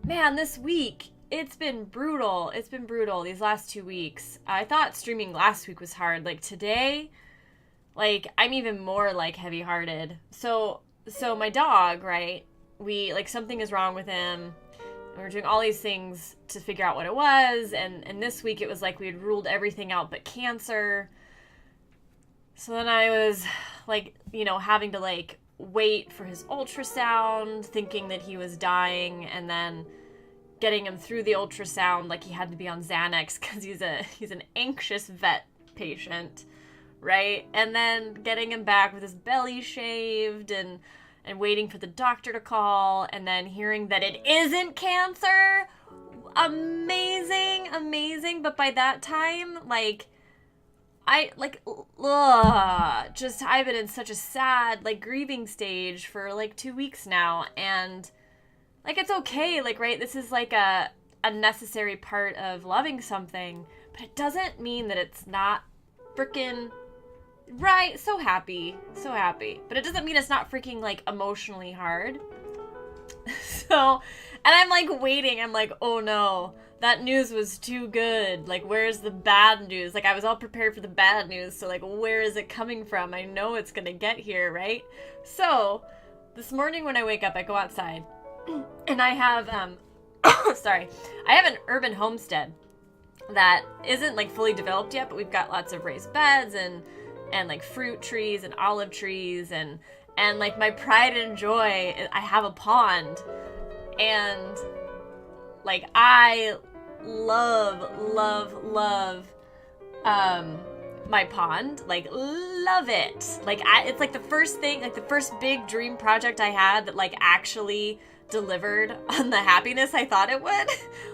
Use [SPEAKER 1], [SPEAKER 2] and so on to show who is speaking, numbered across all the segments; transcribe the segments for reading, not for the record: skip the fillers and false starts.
[SPEAKER 1] Man, this week, it's been brutal. It's been brutal these last 2 weeks. I thought streaming last week was hard. Like today, I'm even more heavy hearted. So my dog, right? We something is wrong with him. And we're doing all these things to figure out what it was, and this week it was like we had ruled everything out but cancer. So then I was having to wait for his ultrasound, thinking that he was dying, and then getting him through the ultrasound like he had to be on Xanax because he's an anxious vet patient, right? And then getting him back with his belly shaved and waiting for the doctor to call, and then hearing that it isn't cancer. Amazing. But by that time, I've been in such a sad grieving stage for 2 weeks now, and it's okay, right? This is a necessary part of loving something, but it doesn't mean that it's not freaking right. So happy, but it doesn't mean it's not freaking emotionally hard. So, and I'm waiting. I'm oh no, that news was too good. Where's the bad news? I was all prepared for the bad news. So where is it coming from? I know it's gonna get here, right? So this morning when I wake up, I go outside and I have I have an urban homestead that isn't fully developed yet, but we've got lots of raised beds and fruit trees and olive trees and my pride and joy, I have a pond, and I love my pond, love it. It's the first thing, the first big dream project I had that actually delivered on the happiness I thought it would.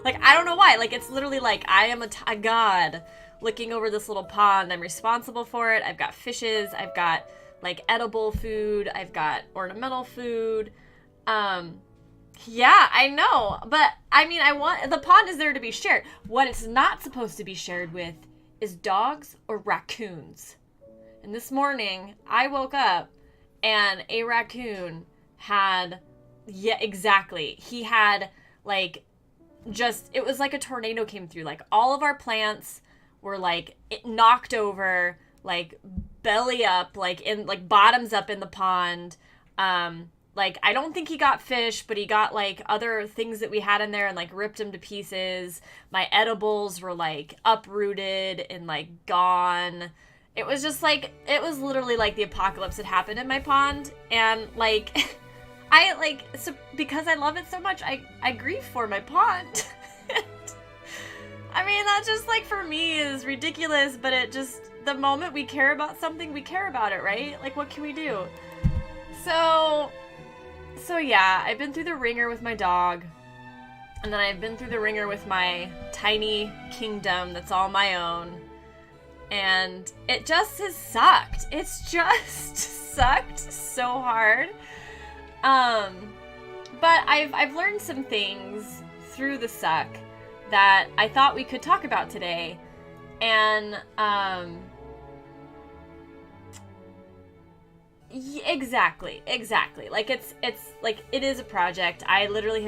[SPEAKER 1] I don't know why. It's literally I am a god looking over this little pond. I'm responsible for it. I've got fishes. I've got edible food. I've got ornamental food. Yeah, I know. But I mean, the pond is there to be shared. What it's not supposed to be shared with is dogs or raccoons. And this morning I woke up and a raccoon had, yeah, exactly. He had it was a tornado came through. All of our plants were knocked over, belly up, in bottoms up in the pond. I don't think he got fish, but he got other things that we had in there and ripped them to pieces. My edibles were uprooted and gone. It was just it was literally the apocalypse had happened in my pond, and so because I love it so much, I grieve for my pond. I mean, that just for me is ridiculous, but it just, the moment we care about something, we care about it, right? What can we do? So yeah, I've been through the ringer with my dog, and then I've been through the ringer with my tiny kingdom that's all my own, and it just has sucked. It's just sucked so hard. But I've learned some things through the suck that I thought we could talk about today. And exactly. It is a project. I literally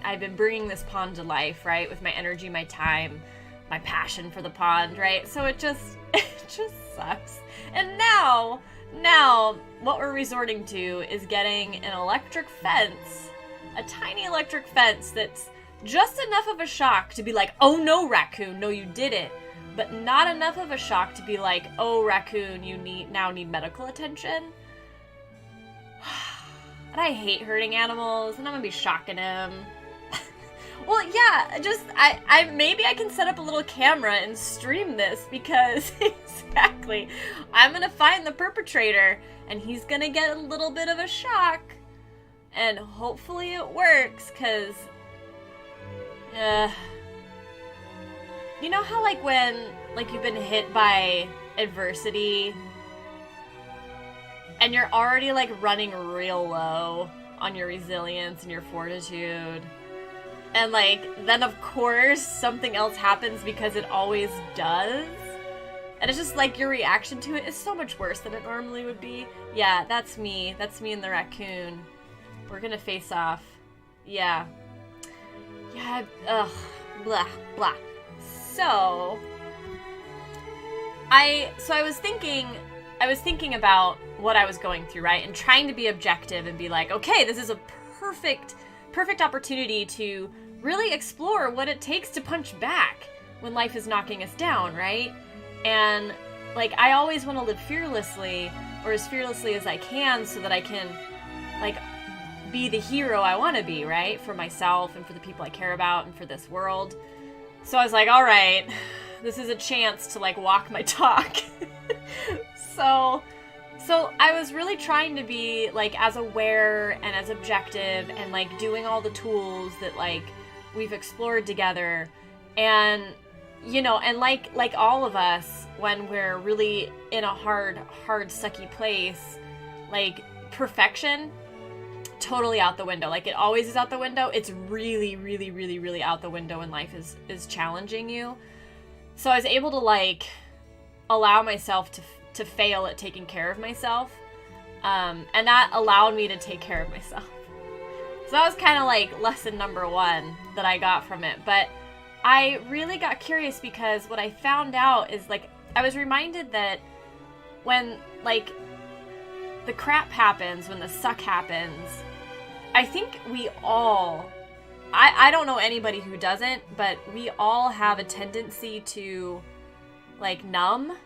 [SPEAKER 1] I've been bringing this pond to life, right? With my energy, my time, my passion for the pond, right? So it just sucks. And now what we're resorting to is getting an electric fence, a tiny electric fence that's just enough of a shock to be oh no, raccoon, no, you did it, but not enough of a shock to be oh, raccoon, you now need medical attention. And I hate hurting animals, and I'm gonna be shocking him. Well, yeah, I maybe I can set up a little camera and stream this, because exactly, I'm gonna find the perpetrator, and he's gonna get a little bit of a shock, and hopefully it works, because you know how when you've been hit by adversity and you're already running real low on your resilience and your fortitude, and then of course something else happens, because it always does, and it's just your reaction to it is so much worse than it normally would be. Yeah, that's me and the raccoon. We're gonna face off. Yeah, God, ugh, blah, blah. So I was thinking about what I was going through, right? And trying to be objective and be like, okay, this is a perfect opportunity to really explore what it takes to punch back when life is knocking us down, right? And like, I always want to live fearlessly, or as fearlessly as I can, so that I can like be the hero I want to be, right? For myself and for the people I care about and for this world. So I was like, all right, this is a chance to like walk my talk. So I was really trying to be like as aware and as objective and like doing all the tools that like we've explored together. And you know, and like all of us, when we're really in a hard sucky place, like perfection totally out the window. Like it always is out the window. It's really, really, really, really out the window when life is challenging you. So I was able to like allow myself to fail at taking care of myself. And that allowed me to take care of myself. So that was kind of like lesson number 1 that I got from it. But I really got curious because what I found out is like, I was reminded that when like the crap happens, when the suck happens, I think we all, I don't know anybody who doesn't, but we all have a tendency to like numb,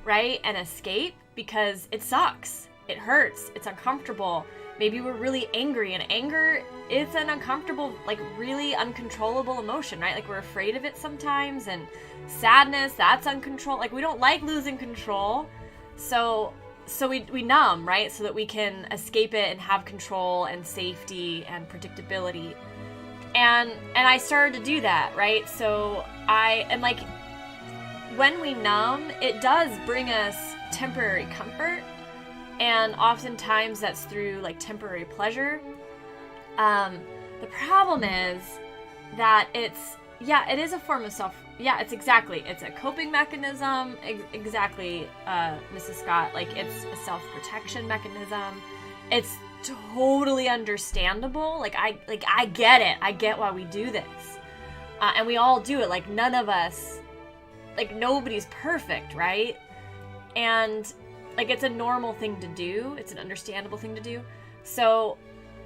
[SPEAKER 1] right? And escape because it sucks. It hurts. It's uncomfortable. Maybe we're really angry, and anger is an uncomfortable, like really uncontrollable emotion, right? Like we're afraid of it sometimes, and sadness, that's uncontrollable. Like we don't like losing control. So we numb, right? So that we can escape it and have control and safety and predictability. And I started to do that, right? So and like when we numb, it does bring us temporary comfort. And oftentimes that's through like temporary pleasure. The problem is that it is a form of it's a coping mechanism. Exactly, Mrs. Scott. Like it's a self-protection mechanism. It's totally understandable. Like I get it. I get why we do this. And we all do it. Like none of us, like nobody's perfect, right? And like it's a normal thing to do. It's an understandable thing to do. So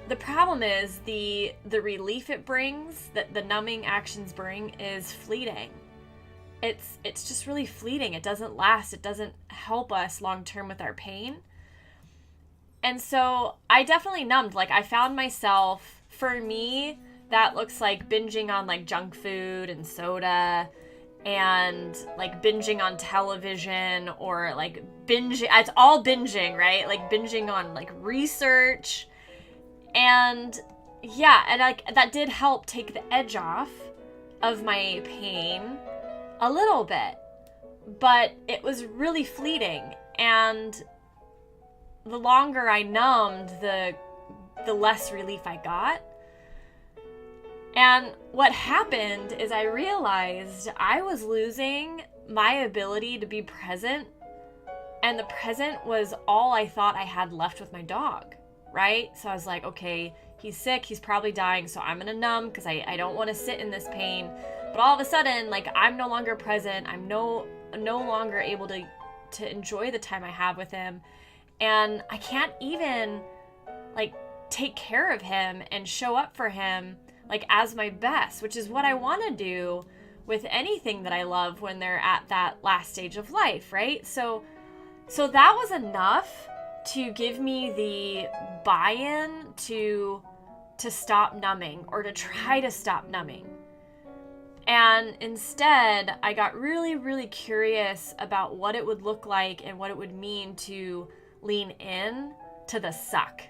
[SPEAKER 1] the problem is the relief it brings, that the numbing actions bring, is fleeting. It's just really fleeting. It doesn't last. It doesn't help us long term with our pain. And so I definitely numbed. Like I found myself, for me, that looks like binging on like junk food and soda, and like binging on television, or like binging, it's all binging, right? Like binging on like research. And yeah, and like that did help take the edge off of my pain a little bit, but it was really fleeting. And the longer I numbed, the less relief I got. And what happened is I realized I was losing my ability to be present, and the present was all I thought I had left with my dog, right? So I was like, okay, he's sick, he's probably dying, so I'm gonna numb because I don't want to sit in this pain. But all of a sudden, like, I'm no longer present. I'm no longer able to enjoy the time I have with him. And I can't even, like, take care of him and show up for him like as my best, which is what I want to do with anything that I love when they're at that last stage of life, right? So that was enough to give me the buy-in to stop numbing, or to try to stop numbing. And instead, I got really, really curious about what it would look like and what it would mean to lean in to the suck.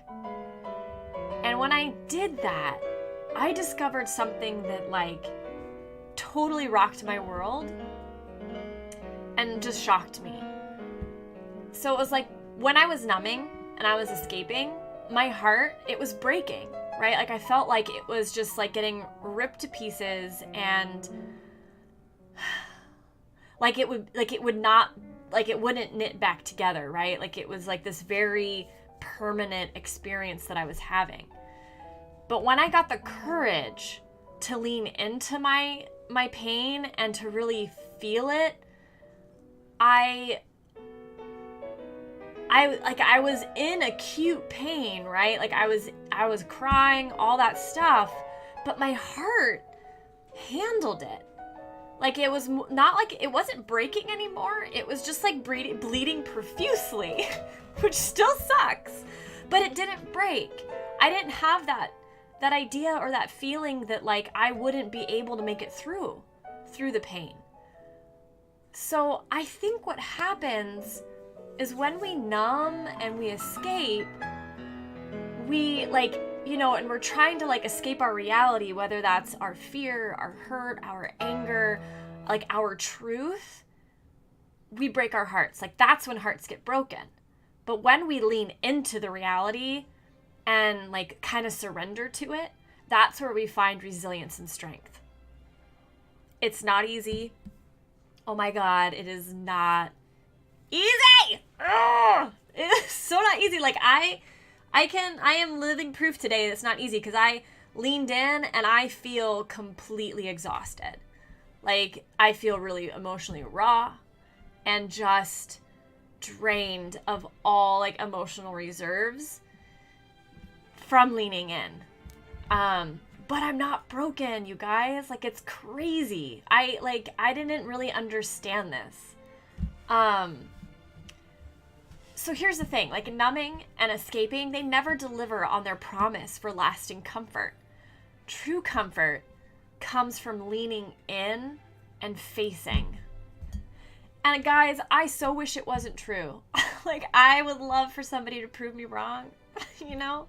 [SPEAKER 1] And when I did that, I discovered something that like totally rocked my world and just shocked me. So it was like when I was numbing and I was escaping, my heart, it was breaking, right? Like I felt like it was just like getting ripped to pieces, and like it wouldn't knit back together, right? Like it was like this very permanent experience that I was having. But when I got the courage to lean into my pain and to really feel it, I was in acute pain, right? Like I was crying, all that stuff, but my heart handled it. Like it was not like it wasn't breaking anymore. It was just like bleeding profusely, which still sucks, but it didn't break. I didn't have that idea or that feeling that like I wouldn't be able to make it through the pain. So I think what happens is when we numb and we escape, we like, you know, and we're trying to like escape our reality, whether that's our fear, our hurt, our anger, like our truth, we break our hearts. Like that's when hearts get broken. But when we lean into the reality and like kind of surrender to it, that's where we find resilience and strength. It's not easy. Oh my God, it is not easy. Ugh! It is so not easy. Like I am living proof today that it's not easy because I leaned in and I feel completely exhausted. Like I feel really emotionally raw and just drained of all like emotional reserves from leaning in. But I'm not broken, you guys. Like it's crazy. I didn't really understand this. So here's the thing, like numbing and escaping, they never deliver on their promise for lasting comfort. True comfort comes from leaning in and facing. And guys, I so wish it wasn't true. Like I would love for somebody to prove me wrong, you know?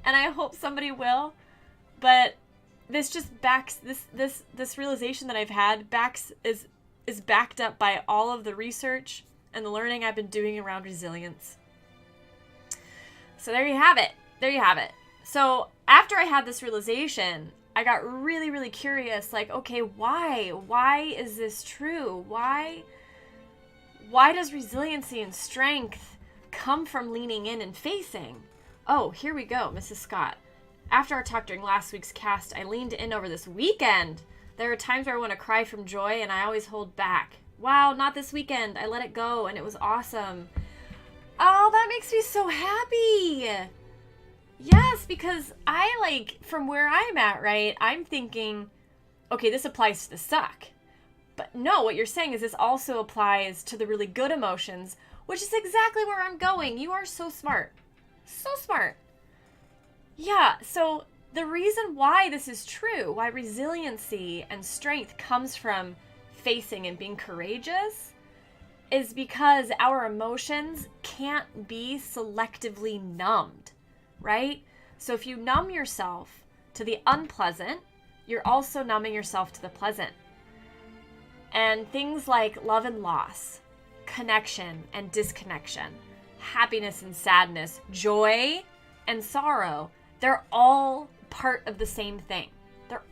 [SPEAKER 1] And I hope somebody will. But this just backs this realization that I've had is backed up by all of the research and the learning I've been doing around resilience. So there you have it. There you have it. So after I had this realization, I got really, really curious, like, okay, why? Why is this true? Why does resiliency and strength come from leaning in and facing? Oh, here we go, Mrs. Scott. After our talk during last week's cast, I leaned in over this weekend. There are times where I want to cry from joy and I always hold back. Wow, not this weekend. I let it go and it was awesome. Oh, that makes me so happy. Yes, because I like, from where I'm at, right, I'm thinking, okay, this applies to the suck. But no, what you're saying is this also applies to the really good emotions, which is exactly where I'm going. You are so smart. So smart. Yeah, so the reason why this is true, why resiliency and strength comes from facing and being courageous, is because our emotions can't be selectively numbed, right? So if you numb yourself to the unpleasant, you're also numbing yourself to the pleasant. And things like love and loss, connection and disconnection, happiness and sadness, joy and sorrow, they're all part of the same thing. They're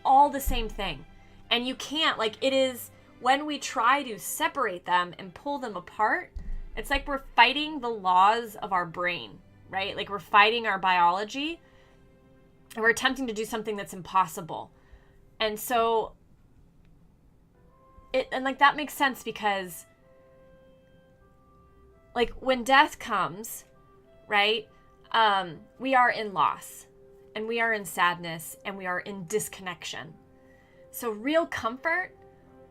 [SPEAKER 1] all the same thing. And you can't, like, it is when we try to separate them and pull them apart, it's like we're fighting the laws of our brain, right? Like we're fighting our biology and we're attempting to do something that's impossible. And so that makes sense because like when death comes, right? We are in loss and we are in sadness and we are in disconnection. So real comfort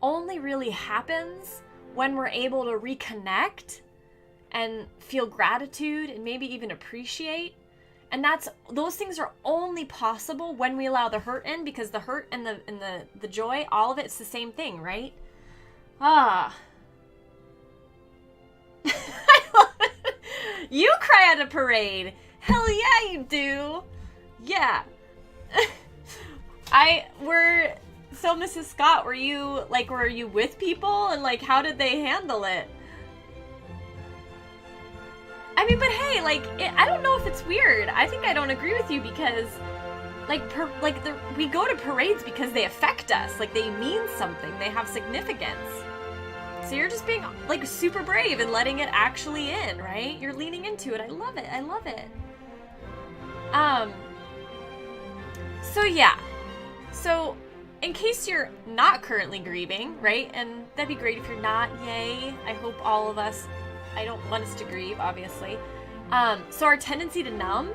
[SPEAKER 1] only really happens when we're able to reconnect and feel gratitude and maybe even appreciate. And those things are only possible when we allow the hurt in, because the hurt and the joy, all of it's the same thing, right? I love it. You cry at a parade. Hell yeah, you do. Yeah. So Mrs. Scott, were you with people and like, how did they handle it? I mean, but hey, I don't know if it's weird. I think I don't agree with you because we go to parades because they affect us. Like they mean something. They have significance. So you're just being like super brave and letting it actually in, right? You're leaning into it. I love it. I love it. So yeah. So, in case you're not currently grieving, right? And that'd be great if you're not, yay. I hope all of us, I don't want us to grieve, obviously. So our tendency to numb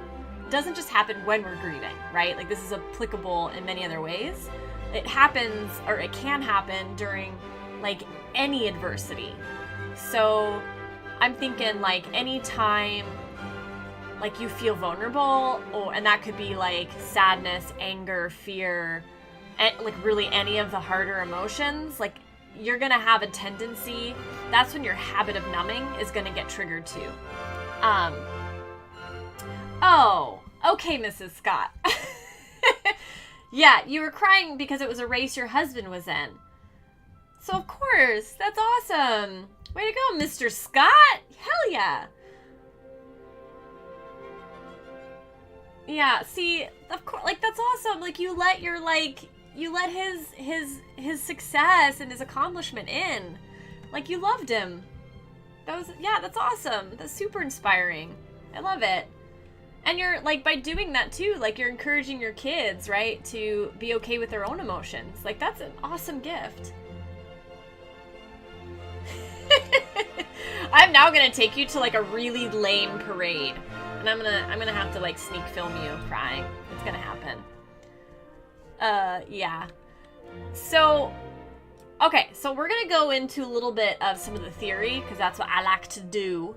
[SPEAKER 1] doesn't just happen when we're grieving, right? Like this is applicable in many other ways. It happens, or it can happen during like any adversity. So I'm thinking like anytime like you feel vulnerable, and that could be like sadness, anger, fear, and like really any of the harder emotions, like you're gonna have a tendency, that's when your habit of numbing is gonna get triggered too. Oh, okay, Mrs. Scott. Yeah, you were crying because it was a race your husband was in. So of course, that's awesome. Way to go, Mr. Scott. Hell yeah. Yeah, see, of course, like that's awesome. Like you let his success and his accomplishment in. Like you loved him. That's awesome. That's super inspiring. I love it. And you're like, by doing that too, like you're encouraging your kids, right, to be okay with their own emotions. Like that's an awesome gift. I'm now gonna take you to like a really lame parade, and I'm gonna have to like sneak film you crying. It's gonna happen. Yeah. So, okay, so we're gonna go into a little bit of some of the theory because that's what I like to do.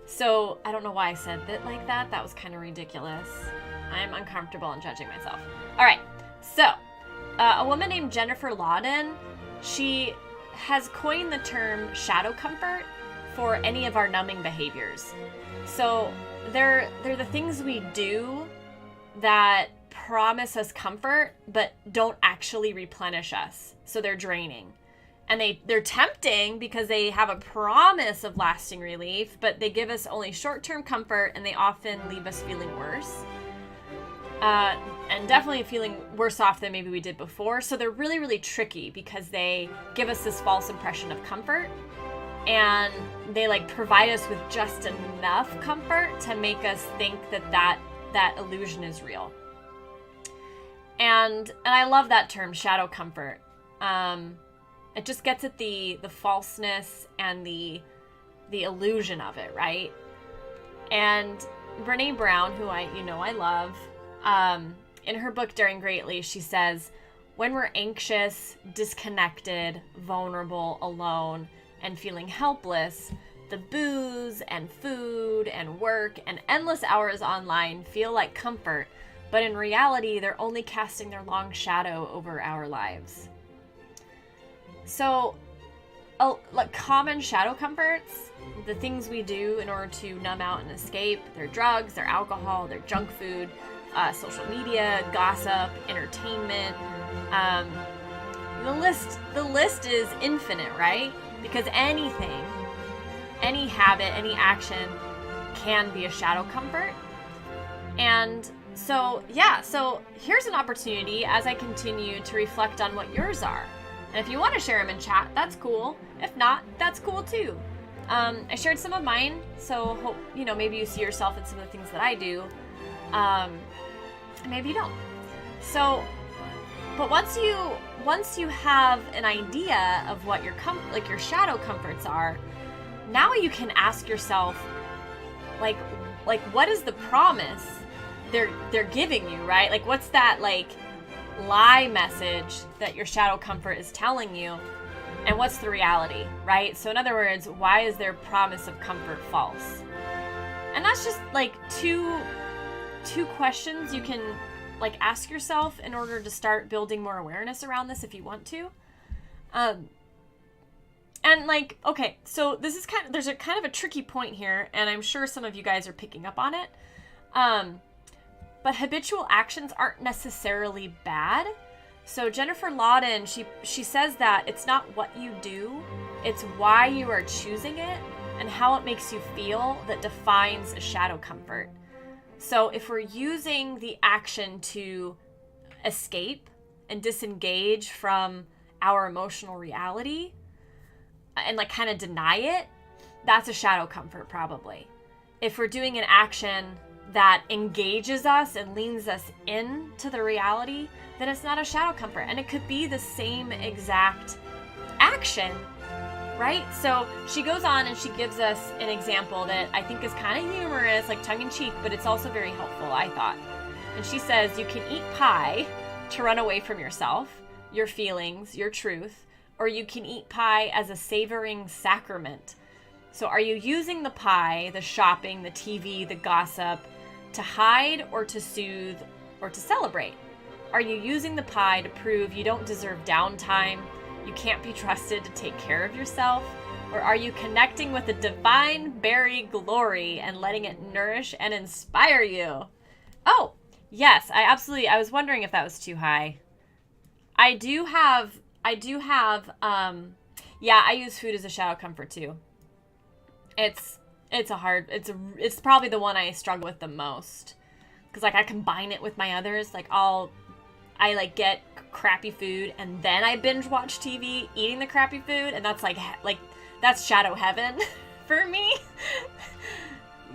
[SPEAKER 1] So I don't know why I said that like that. That was kind of ridiculous. I'm uncomfortable in judging myself. All right. So a woman named Jennifer Lawden, she has coined the term shadow comfort for any of our numbing behaviors. So they're the things we do that promise us comfort but don't actually replenish us. So they're draining. And they're tempting because they have a promise of lasting relief, but they give us only short-term comfort, and they often leave us feeling worse. And definitely feeling worse off than maybe we did before. So they're really, really tricky because they give us this false impression of comfort, and they like provide us with just enough comfort to make us think that illusion is real. And I love that term, shadow comfort. It just gets at the falseness and the illusion of it, right? And Brené Brown, who I love, in her book Daring Greatly, she says, when we're anxious, disconnected, vulnerable, alone, and feeling helpless, the booze and food and work and endless hours online feel like comfort, but in reality, they're only casting their long shadow over our lives. So, like common shadow comforts, the things we do in order to numb out and escape, they're drugs, they're alcohol, they're junk food, social media, gossip, entertainment. The list is infinite, right? Because anything, any habit, any action can be a shadow comfort. And so here's an opportunity as I continue to reflect on what yours are. And if you want to share them in chat, that's cool. If not, that's cool too. I shared some of mine, so hope, maybe you see yourself in some of the things that I do. Maybe you don't. So, but once you have an idea of what your shadow comforts are, now you can ask yourself, like what is the promise they're giving you, right? Like what's that like lie message that your shadow comfort is telling you, and what's the reality, right? So in other words, why is their promise of comfort false? And that's just like two questions you can like ask yourself in order to start building more awareness around this if you want to. And like, okay, so this is there's a kind of a tricky point here, and I'm sure some of you guys are picking up on it. But habitual actions aren't necessarily bad. So Jennifer Lawden, she says that it's not what you do, it's why you are choosing it and how it makes you feel that defines a shadow comfort. So if we're using the action to escape and disengage from our emotional reality and like kind of deny it, that's a shadow comfort probably. If we're doing an action that engages us and leans us into the reality, then it's not a shadow comfort. And it could be the same exact action, right? So she goes on and she gives us an example that I think is kind of humorous, like tongue-in-cheek, but it's also very helpful, I thought. And she says, you can eat pie to run away from yourself, your feelings, your truth, or you can eat pie as a savoring sacrament. So are you using the pie, the shopping, the TV, the gossip to hide or to soothe or to celebrate? Are you using the pie to prove you don't deserve downtime, you can't be trusted to take care of yourself? Or are you connecting with the divine berry glory and letting it nourish and inspire you? Oh, yes, I was wondering if that was too high. I use food as a shadow comfort too. It's probably the one I struggle with the most. Cause like I combine it with my others. Like I get crappy food and then I binge watch TV eating the crappy food. And that's like that's shadow heaven for me.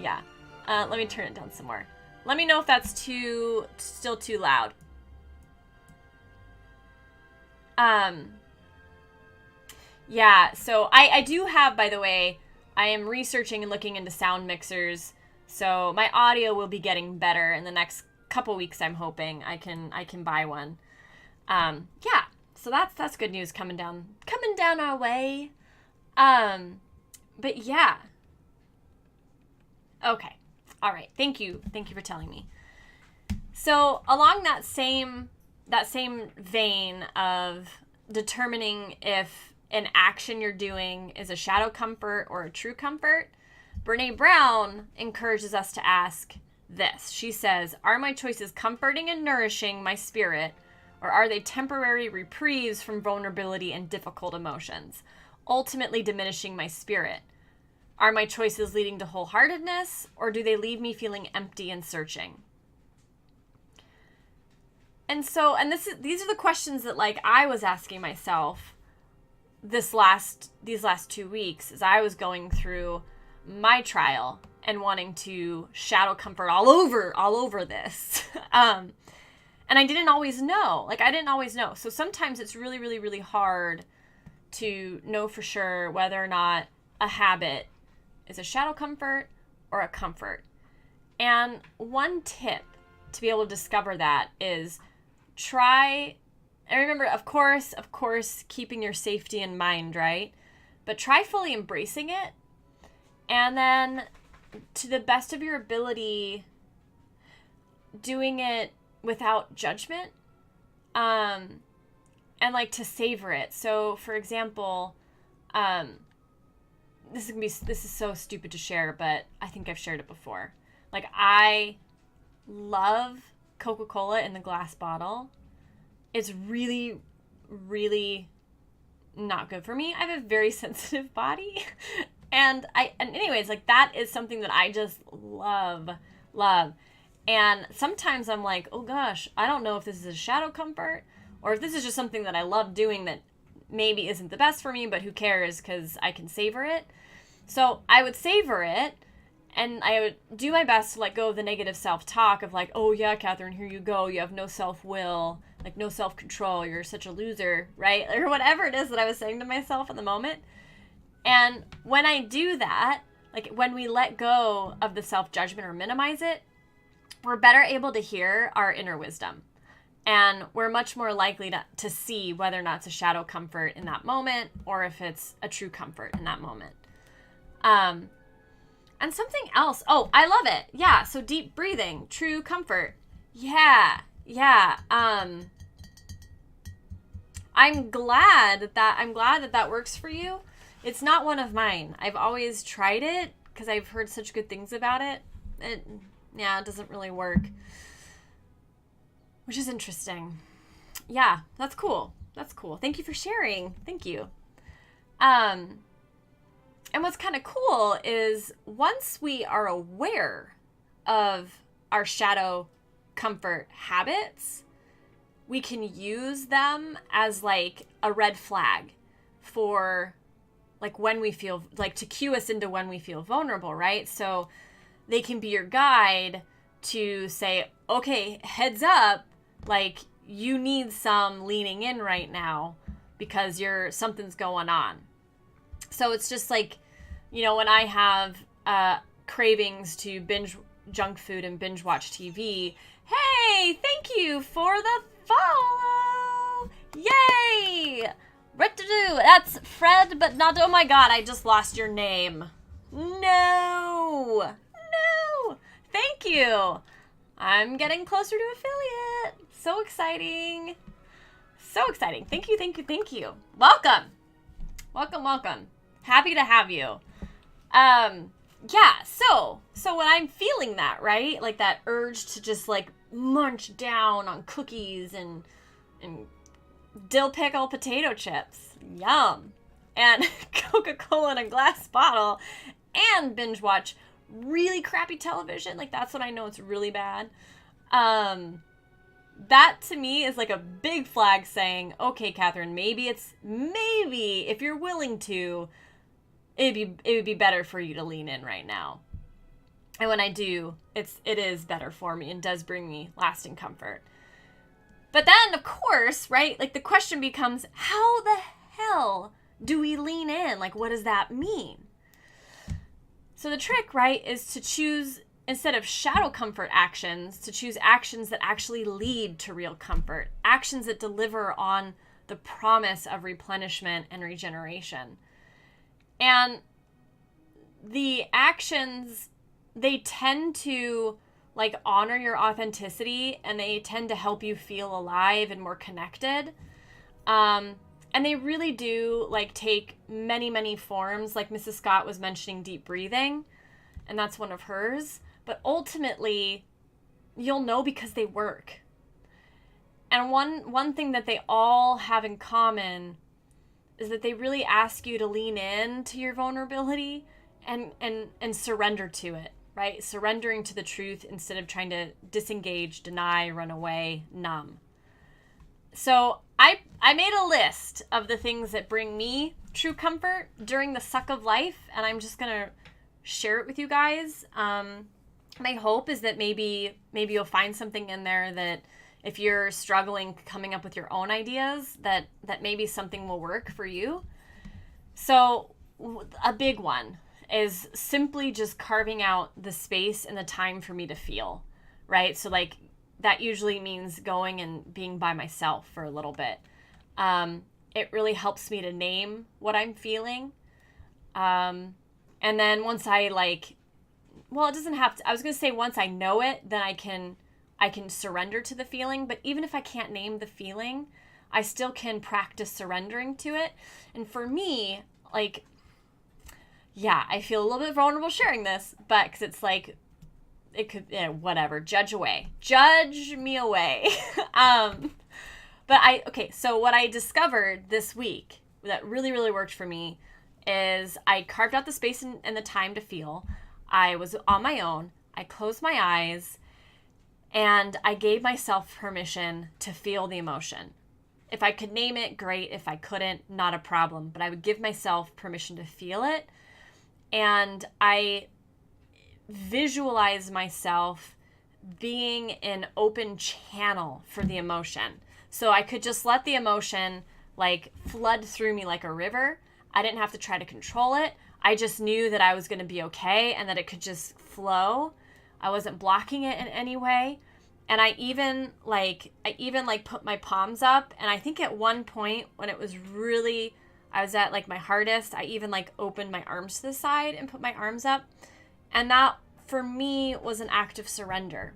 [SPEAKER 1] Yeah. Let me turn it down some more. Let me know if that's still too loud. Yeah, so I do have, by the way, I am researching and looking into sound mixers, so my audio will be getting better in the next couple weeks. I'm hoping I can buy one. Yeah, so that's good news coming down our way. But yeah. Okay. All right. Thank you for telling me. So along that same vein of determining if an action you're doing is a shadow comfort or a true comfort, Brene Brown encourages us to ask this. She says, are my choices comforting and nourishing my spirit, or are they temporary reprieves from vulnerability and difficult emotions, ultimately diminishing my spirit? Are my choices leading to wholeheartedness, or do they leave me feeling empty and searching? And so, these are the questions that like I was asking myself these last 2 weeks as I was going through my trial and wanting to shadow comfort all over this. And I didn't always know. So sometimes it's really, really, really hard to know for sure whether or not a habit is a shadow comfort or a comfort. And one tip to be able to discover that is try, and remember, of course, keeping your safety in mind, right? But try fully embracing it. And then to the best of your ability, doing it without judgment, and like to savor it. So for example, this is so stupid to share, but I think I've shared it before. Like I love Coca-Cola in the glass bottle. It's really, really not good for me. I have a very sensitive body. And anyways, like that is something that I just love. And sometimes I'm like, oh gosh, I don't know if this is a shadow comfort or if this is just something that I love doing that maybe isn't the best for me, but who cares because I can savor it. So I would savor it and I would do my best to let go of the negative self-talk of like, oh yeah, Catherine, here you go. You have no self-will, like no self-control. You're such a loser, right? Or whatever it is that I was saying to myself in the moment. And when I do that, like when we let go of the self-judgment or minimize it, we're better able to hear our inner wisdom. And we're much more likely to see whether or not it's a shadow comfort in that moment or if it's a true comfort in that moment. And something else. Oh, I love it. Yeah. So deep breathing, true comfort. Yeah. I'm glad that works for you. It's not one of mine. I've always tried it because I've heard such good things about it. It doesn't really work. Which is interesting. Yeah, that's cool. Thank you for sharing. Thank you. And what's kind of cool is once we are aware of our shadow comfort habits, we can use them as like a red flag for like when we feel like to cue us into when we feel vulnerable, right? So they can be your guide to say, okay, heads up, like you need some leaning in right now because something's going on. So it's just like, when I have cravings to binge junk food and binge watch TV, hey, thank you for the follow. Yay! What to do? That's Fred, but not, oh my god, I just lost your name. No. Thank you. I'm getting closer to affiliate. So exciting. Thank you. Welcome. Happy to have you. Yeah, so when I'm feeling that, right? Like that urge to just like munch down on cookies and dill pickle potato chips. Yum. And Coca-Cola in a glass bottle and binge watch really crappy television. Like that's when I know it's really bad. That to me is like a big flag saying, okay, Catherine, maybe if you're willing to, it would be better for you to lean in right now. And when I do, it is better for me and does bring me lasting comfort. But then, of course, right, like the question becomes, how the hell do we lean in? Like, what does that mean? So the trick, right, is to choose, instead of shadow comfort actions, to choose actions that actually lead to real comfort, actions that deliver on the promise of replenishment and regeneration. And the actions, they tend to like honor your authenticity, and they tend to help you feel alive and more connected. And they really do like take many, many forms. Like Mrs. Scott was mentioning deep breathing, and that's one of hers. But ultimately, you'll know because they work. And one thing that they all have in common is that they really ask you to lean in to your vulnerability and surrender to it, right? Surrendering to the truth instead of trying to disengage, deny, run away, numb. So I made a list of the things that bring me true comfort during the suck of life, and I'm just going to share it with you guys. My hope is that maybe you'll find something in there that if you're struggling coming up with your own ideas, that maybe something will work for you. So a big one is simply just carving out the space and the time for me to feel, right? So like that usually means going and being by myself for a little bit. It really helps me to name what I'm feeling. And then once I it doesn't have to, I was going to say once I know it, then I can surrender to the feeling. But even if I can't name the feeling, I still can practice surrendering to it. And for me, like, yeah, I feel a little bit vulnerable sharing this, but because it's like, it could, whatever, judge me away. So what I discovered this week that really, really worked for me is I carved out the space and the time to feel. I was on my own. I closed my eyes and I gave myself permission to feel the emotion. If I could name it, great. If I couldn't, not a problem. But I would give myself permission to feel it. And I visualize myself being an open channel for the emotion. So I could just let the emotion like flood through me like a river. I didn't have to try to control it. I just knew that I was going to be okay and that it could just flow. I wasn't blocking it in any way. And I even put my palms up. And I think at one point when it was really, I was at like my hardest, I even like opened my arms to the side and put my arms up. And that for me was an act of surrender.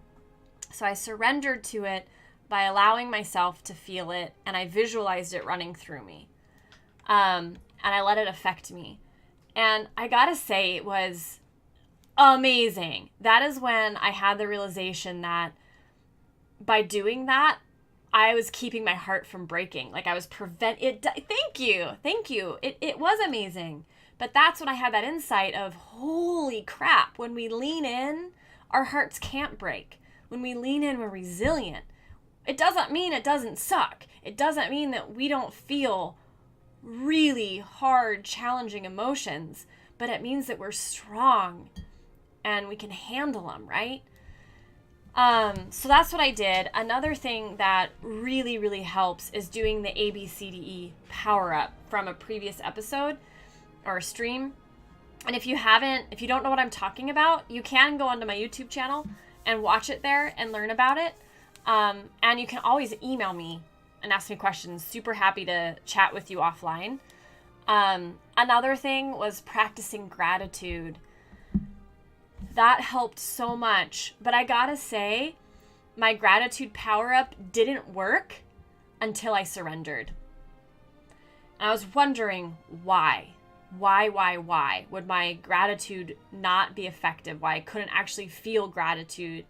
[SPEAKER 1] So I surrendered to it by allowing myself to feel it, and I visualized it running through me. And I let it affect me. And I gotta say, it was amazing. That is when I had the realization that by doing that, I was keeping my heart from breaking. Like I was Thank you. It was amazing. But that's when I had that insight of, holy crap, when we lean in, our hearts can't break. When we lean in, we're resilient. It doesn't mean it doesn't suck. It doesn't mean that we don't feel really hard, challenging emotions, but it means that we're strong and we can handle them, right? So that's what I did. Another thing that really, really helps is doing the ABCDE power up from a previous episode or a stream. And if you don't know what I'm talking about, you can go onto my YouTube channel and watch it there and learn about it. And you can always email me and ask me questions. Super happy to chat with you offline. Another thing was practicing gratitude. That helped so much. But I gotta say, my gratitude power up didn't work until I surrendered. And I was wondering why. Why would my gratitude not be effective? Why I couldn't actually feel gratitude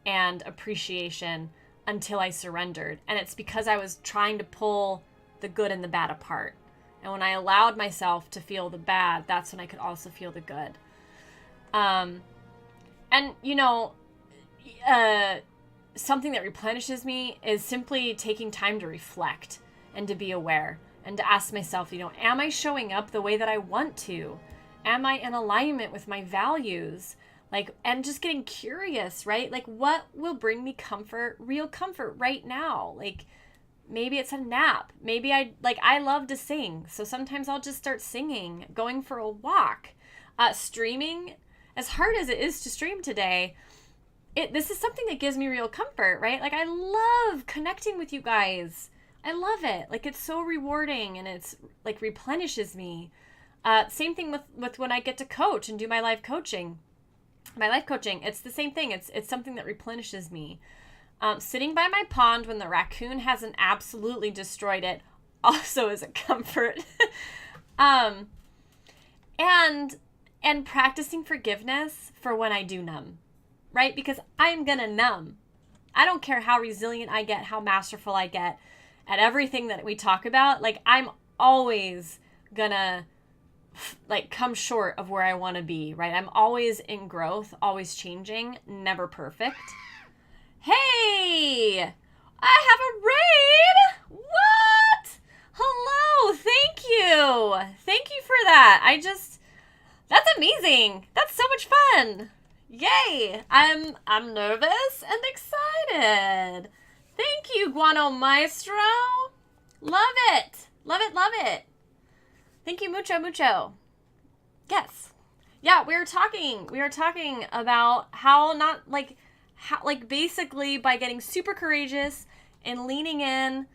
[SPEAKER 1] and appreciation until I surrendered. And it's because I was trying to pull the good and the bad apart. And when I allowed myself to feel the bad, that's when I could also feel the good. And, you know, something that replenishes me is simply taking time to reflect and to be aware and to ask myself, you know, am I showing up the way that I want to? Am I in alignment with my values? Like, and just getting curious, right? Like, what will bring me comfort, real comfort right now? Like, maybe it's a nap. Maybe I love to sing. So sometimes I'll just start singing, going for a walk, streaming. As hard as it is to stream today, this is something that gives me real comfort, right? Like, I love connecting with you guys. I love it. Like, it's so rewarding and it's like replenishes me. Same thing with when I get to coach and do my live coaching. My life coaching, it's the same thing. It's something that replenishes me. Sitting by my pond when the raccoon hasn't absolutely destroyed it also is a comfort. And practicing forgiveness for when I do numb, right? Because I'm gonna numb. I don't care how resilient I get, how masterful I get at everything that we talk about. Like, I'm always gonna like come short of where I want to be, right? I'm always in growth, always changing, never perfect. Hey, I have a raid. What? Hello. Thank you. Thank you for that. That's amazing. That's so much fun. Yay. I'm nervous and excited. Thank you, Guano Maestro. Love it. Love it. Love it. Thank you, mucho. Yes. Yeah, we were talking about how basically by getting super courageous and leaning in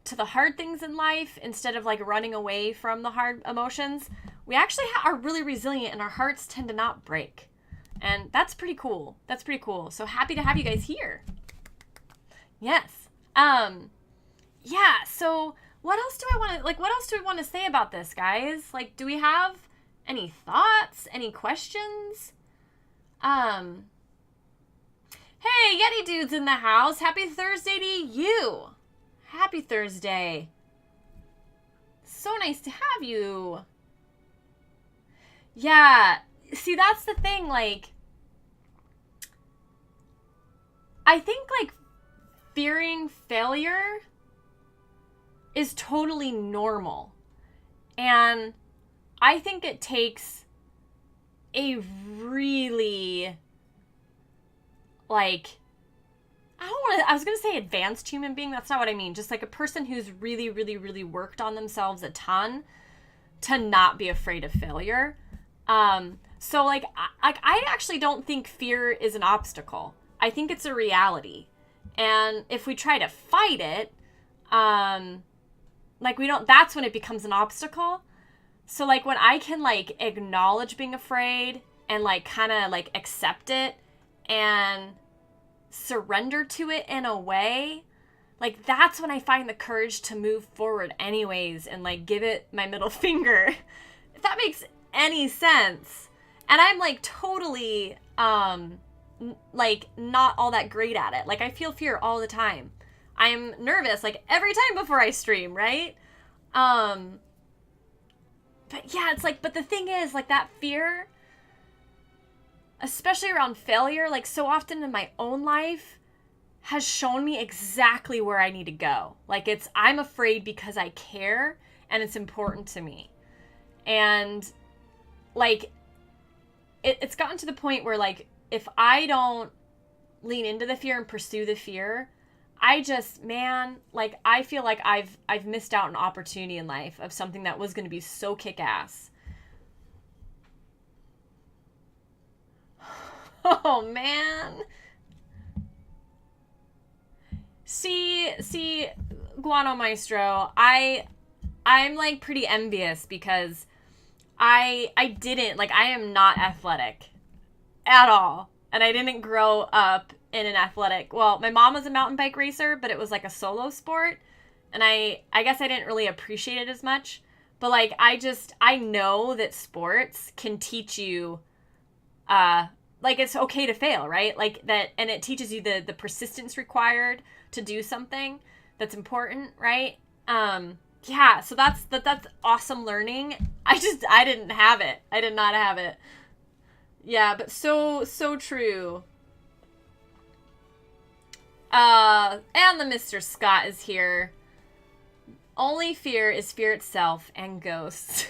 [SPEAKER 1] to the hard things in life instead of like running away from the hard emotions, we actually are really resilient and our hearts tend to not break. And that's pretty cool. So happy to have you guys here. Yes. Yeah, so what else do we want to say about this, guys? Like, do we have any thoughts, any questions? Hey, Yeti Dude's in the house. Happy Thursday to you. Happy Thursday. So nice to have you. Yeah, see, that's the thing, like, I think, like, fearing failure is totally normal. And I think it takes a really, like, I was going to say advanced human being. That's not what I mean. Just like a person who's really, really, really worked on themselves a ton to not be afraid of failure. So like I actually don't think fear is an obstacle. I think it's a reality. And if we try to fight it, that's when it becomes an obstacle. So like when I can like acknowledge being afraid and like kind of like accept it and surrender to it in a way, like that's when I find the courage to move forward anyways and like give it my middle finger, if that makes any sense. And I'm like totally like not all that great at it. Like I feel fear all the time. I'm nervous like every time before I stream, right? But yeah, it's like, but the thing is like that fear, especially around failure, like so often in my own life, has shown me exactly where I need to go. Like I'm afraid because I care and it's important to me. And like, it's gotten to the point where like, if I don't lean into the fear and pursue the fear, I just, man, like, I feel like I've missed out an opportunity in life of something that was going to be so kick-ass. Oh, man. See, Guano Maestro, I'm like pretty envious because I didn't, like, I am not athletic at all. And I didn't grow up in an athletic, well, my mom was a mountain bike racer, but it was like a solo sport. And I guess I didn't really appreciate it as much. But like, I know that sports can teach you, like, it's okay to fail, right? Like that, and it teaches you the persistence required to do something that's important, right? Yeah, so that's awesome learning. I didn't have it. I did not have it. Yeah, but so true. And the Mr. Scott is here. Only fear is fear itself and ghosts.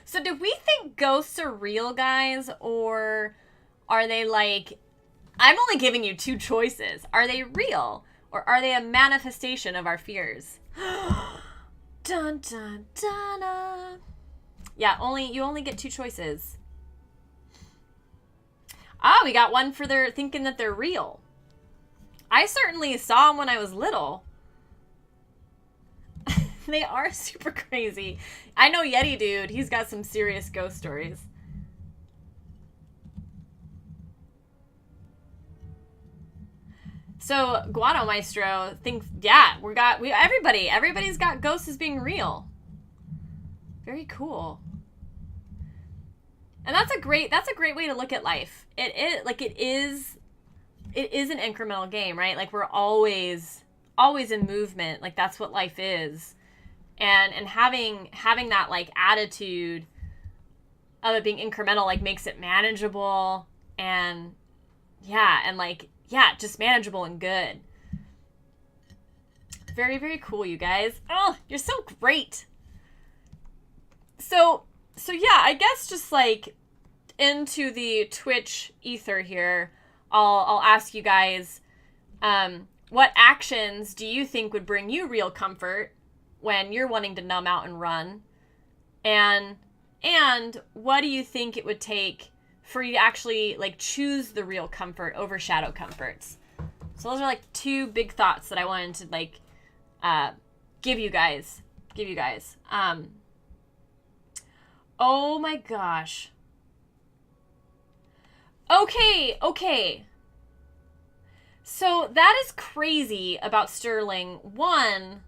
[SPEAKER 1] So do we think ghosts are real, guys? Or are they like... I'm only giving you two choices. Are they real? Or are they a manifestation of our fears? Dun, dun, dun, dun. Yeah, you only get two choices. Ah, we got one for their thinking that they're real. I certainly saw them when I was little. They are super crazy. I know Yeti Dude. He's got some serious ghost stories. So Guano Maestro thinks, yeah, everybody's got ghosts as being real. Very cool. And that's a great way to look at life. It is an incremental game, right? Like we're always in movement. Like that's what life is. And having that like attitude of it being incremental like makes it manageable and just manageable and good. Very, very cool, you guys. Oh, you're so great. So yeah, I guess just like into the Twitch ether here, I'll ask you guys, what actions do you think would bring you real comfort when you're wanting to numb out and run? And what do you think it would take for you to actually like choose the real comfort over shadow comforts? So those are like two big thoughts that I wanted to like give you guys. Oh my gosh. Okay. So that is crazy about Sterling. One,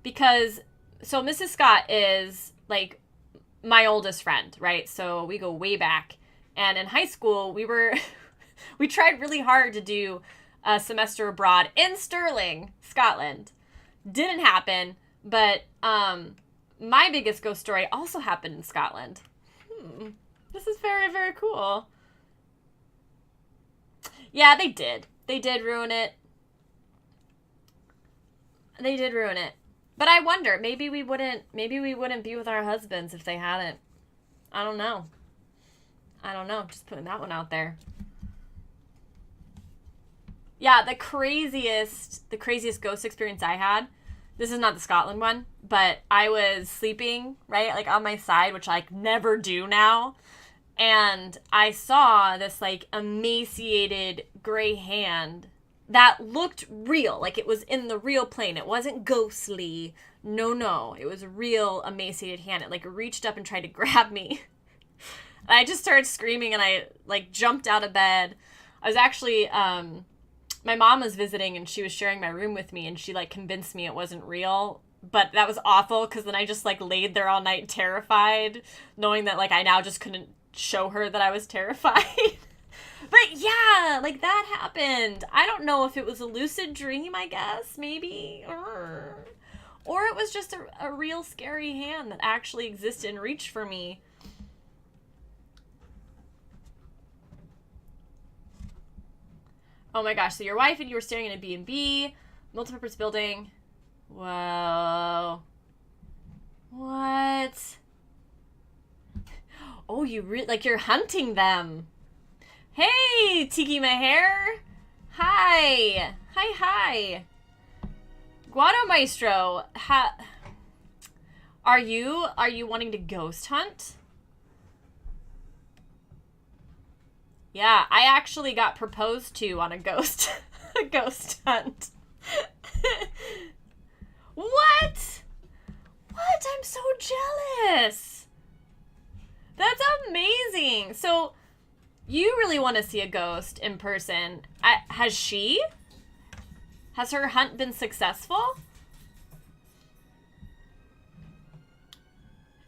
[SPEAKER 1] because so Mrs. Scott is like my oldest friend, right? So we go way back. And in high school, we tried really hard to do a semester abroad in Stirling, Scotland. Didn't happen, but my biggest ghost story also happened in Scotland. This is very, very cool. Yeah, they did. They did ruin it. But I wonder, maybe we wouldn't be with our husbands if they hadn't. I don't know. Just putting that one out there. Yeah, the craziest ghost experience I had, this is not the Scotland one, but I was sleeping, right, like on my side, which I like never do now. And I saw this like emaciated gray hand that looked real, like it was in the real plane. It wasn't ghostly. No. It was a real emaciated hand. It like reached up and tried to grab me. And I just started screaming and I like jumped out of bed. I was actually, my mom was visiting and she was sharing my room with me and she like convinced me it wasn't real. But that was awful because then I just like laid there all night terrified, knowing that like I now just couldn't show her that I was terrified. But yeah, like that happened. I don't know if it was a lucid dream, I guess, maybe. Or it was just a real scary hand that actually existed and reached for me. Oh my gosh, so your wife and you were staring at a B&B, multipurpose building. Whoa. What? Oh, like you're hunting them. Hey, Tiki Maher. Hi. Hi. Guado Maestro, are you wanting to ghost hunt? Yeah, I actually got proposed to on a ghost a ghost hunt. What? What? I'm so jealous. That's amazing. So, you really want to see a ghost in person. Has she? Has her hunt been successful?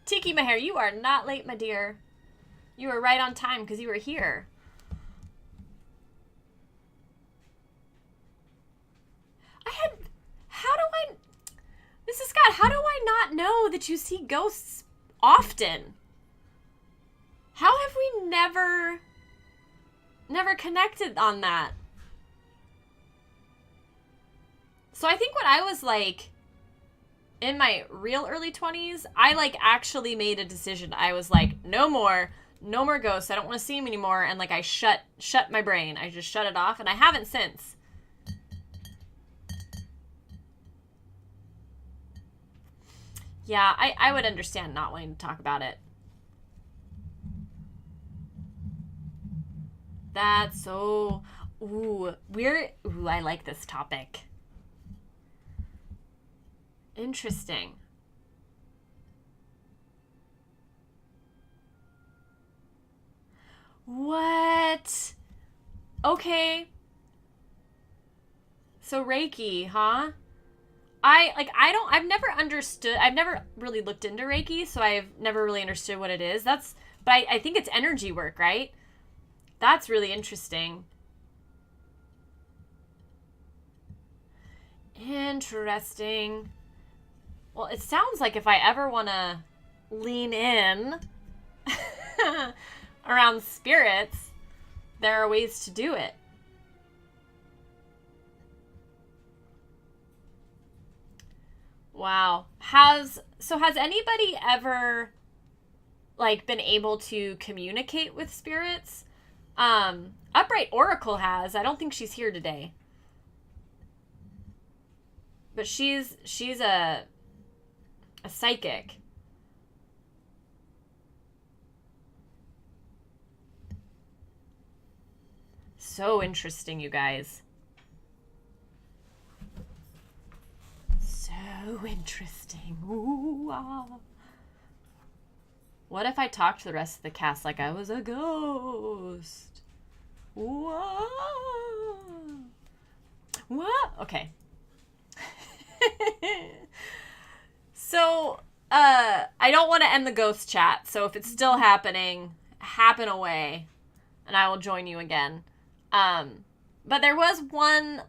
[SPEAKER 1] Tiki Meher, you are not late, my dear. You were right on time because you were here. Mrs. Scott, how do I not know that you see ghosts often? How have we never connected on that? So I think when I was like in my real early 20s, I like actually made a decision. I was like, no more ghosts. I don't want to see them anymore. And like I shut my brain. I just shut it off, and I haven't since. Yeah, I would understand not wanting to talk about it. That's so... Ooh, I like this topic. Interesting. What? Okay. So Reiki, huh? I've never really looked into Reiki, so I've never really understood what it is. But I think it's energy work, right? That's really interesting. Interesting. Well, it sounds like if I ever want to lean in around spirits, there are ways to do it. Wow. Has anybody ever like been able to communicate with spirits? Upright Oracle has. I don't think she's here today. But she's a psychic. So interesting, you guys. So interesting. Ooh, ah. What if I talked to the rest of the cast like I was a ghost? Whoa. What? Okay. So, I don't want to end the ghost chat, so if it's still happening, happen away, and I will join you again. But there was one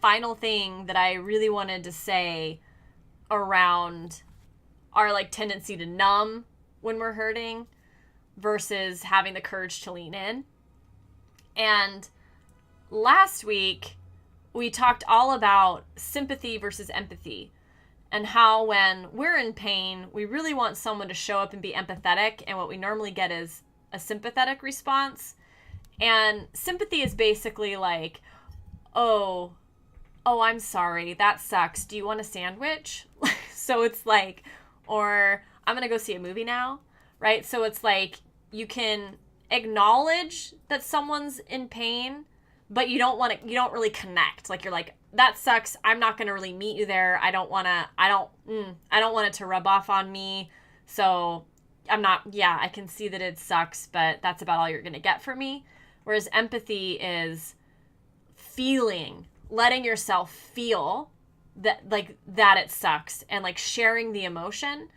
[SPEAKER 1] final thing that I really wanted to say around our, like, tendency to numb when we're hurting versus having the courage to lean in. And last week, we talked all about sympathy versus empathy, and how when we're in pain, we really want someone to show up and be empathetic, and what we normally get is a sympathetic response. And sympathy is basically like, oh, I'm sorry, that sucks. Do you want a sandwich? So it's like, or I'm going to go see a movie now, right? So it's like you can acknowledge that someone's in pain, but you don't really connect. Like you're like, that sucks. I'm not going to really meet you there. I don't want it to rub off on me. So I can see that it sucks, but that's about all you're going to get from me. Whereas empathy is letting yourself feel that it sucks, and like sharing the emotion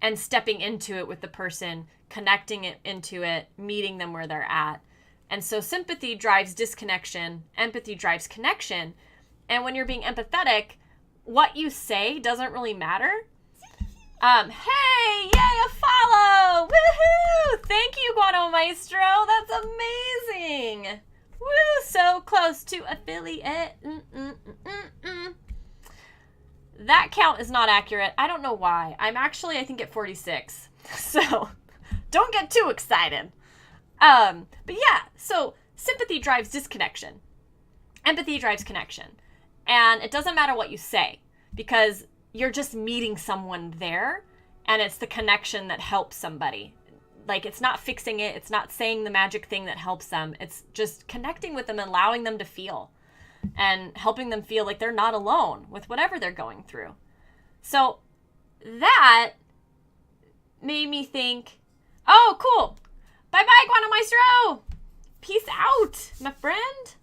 [SPEAKER 1] and stepping into it with the person, connecting it into it, meeting them where they're at. And so sympathy drives disconnection, empathy drives connection. And when you're being empathetic, what you say doesn't really matter. Hey, yay, a follow! Woohoo! Thank you, Guano Maestro. That's amazing. Woo, so close to affiliate. That count is not accurate. I don't know why. I think at 46. So don't get too excited. But yeah, so sympathy drives disconnection. Empathy drives connection. And it doesn't matter what you say, because you're just meeting someone there, and it's the connection that helps somebody. Like, it's not fixing it. It's not saying the magic thing that helps them. It's just connecting with them and allowing them to feel and helping them feel like they're not alone with whatever they're going through. So that made me think, oh, cool. Bye-bye, Guana Maestro. Peace out, my friend.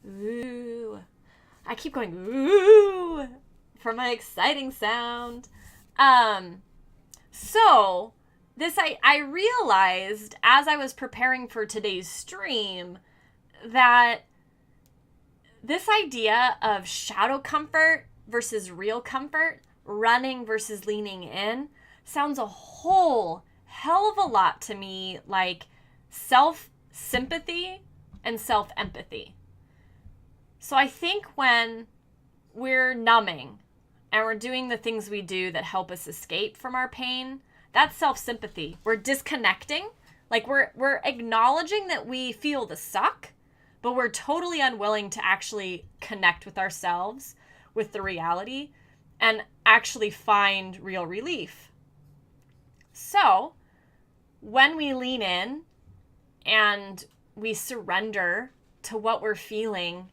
[SPEAKER 1] Ooh. I keep going, ooh, for my exciting sound. So this, I realized as I was preparing for today's stream that this idea of shadow comfort versus real comfort, running versus leaning in, sounds a whole hell of a lot to me like self-sympathy and self-empathy. So I think when we're numbing and we're doing the things we do that help us escape from our pain, that's self-sympathy. We're disconnecting. Like we're acknowledging that we feel the suck, but we're totally unwilling to actually connect with ourselves, with the reality, and actually find real relief. So when we lean in and we surrender to what we're feeling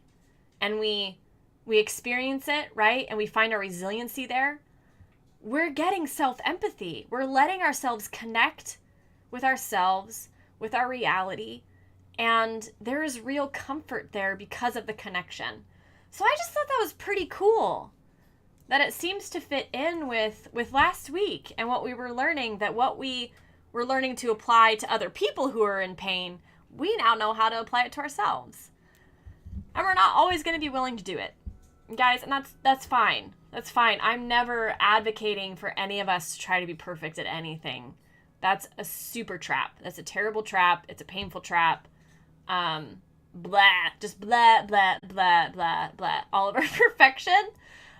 [SPEAKER 1] and we experience it, right? And we find our resiliency there, we're getting self-empathy. We're letting ourselves connect with ourselves, with our reality, and there is real comfort there because of the connection. So I just thought that was pretty cool, that it seems to fit in with last week and what we were learning, that what we were learning to apply to other people who are in pain, we now know how to apply it to ourselves. And we're not always going to be willing to do it, guys, and that's fine. That's fine. I'm never advocating for any of us to try to be perfect at anything. That's a super trap. That's a terrible trap. It's a painful trap. Just blah, blah, blah, blah, blah. All of our perfection.